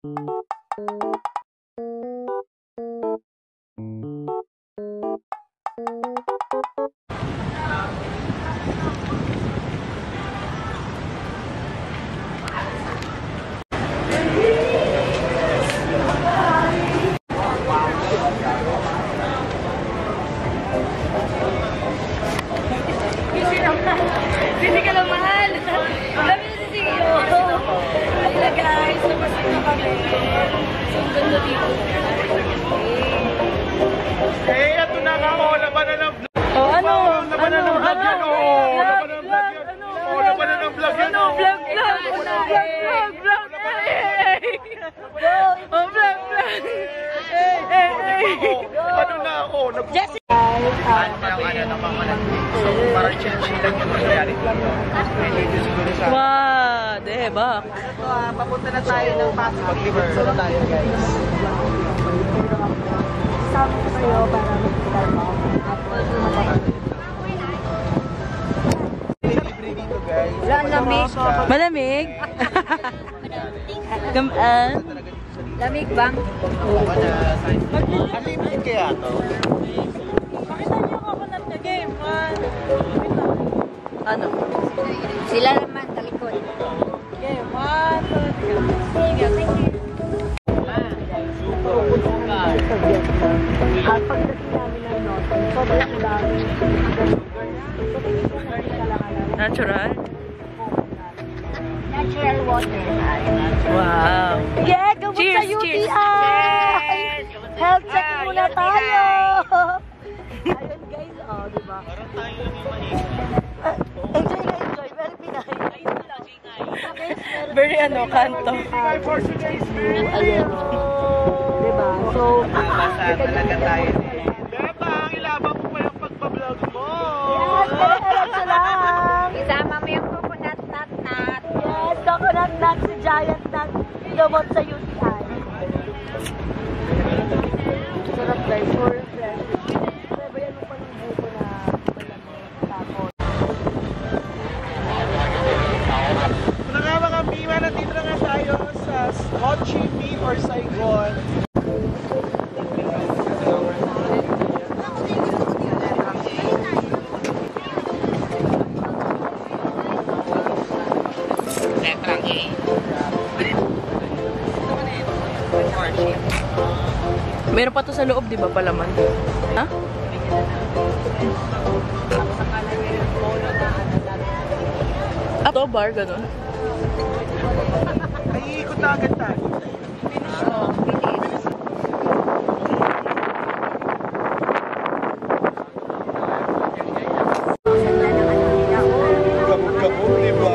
Hindi ka lang mahal. Ang dami na sisigyo. Ayla guys, napasok na kami. So, ang ganda dito. Eh, ito na nga ako. Laban na ng vlog. Oh, ano? Laban na ng vlog yan. Laban na ng vlog yan. Laban na ng vlog yan. Vlog. Oh, vlog. Ano na ako? Jessica! Parang chill-chillan yung nangyari. Wow, diba? Papunta na tayo ng Pasig River. Saan na tayo, guys? Sabi ko sa'yo para makikita mo. Libre dito, guys. Lamig. Malamig? Gamaan? Lamig bang? Unlimited kaya to? Pakita niyo ako na game. Ano? Sila naman, talikod. Okay, 1, 2, 3. Sige, thank you. At pagdating namin ng Norton, sobrang dami. Natural? Natural water. Wow. Yeah, gamot sa UTI! Health check muna tayo! Ayun guys, oh, diba? Parang tayo lang yung mahilig. Enjoy. Very Pinay. Very kanto. For today's video. Ayun. Diba? So, Basta talaga tayo eh. Bebang, ilabang mo pa yung pagbablog mo. yes, diretso lang. Isama mo yung coconut nut. Yes, coconut nut si Giant Nut. Gamot sa UTI. Sarap guys, for refreshing. Sabayan mo pa ng buko na malamig. Tapos, Muna nga mga Bima, nandito na nga tayo sa Ho Chi Minh or Saigon. Letrang A. meron pa to sa loob, di ba, palaman? Ha? Ito, bar, ganun. Ay, ikot na agad tayo. Gabog-gabog, di ba?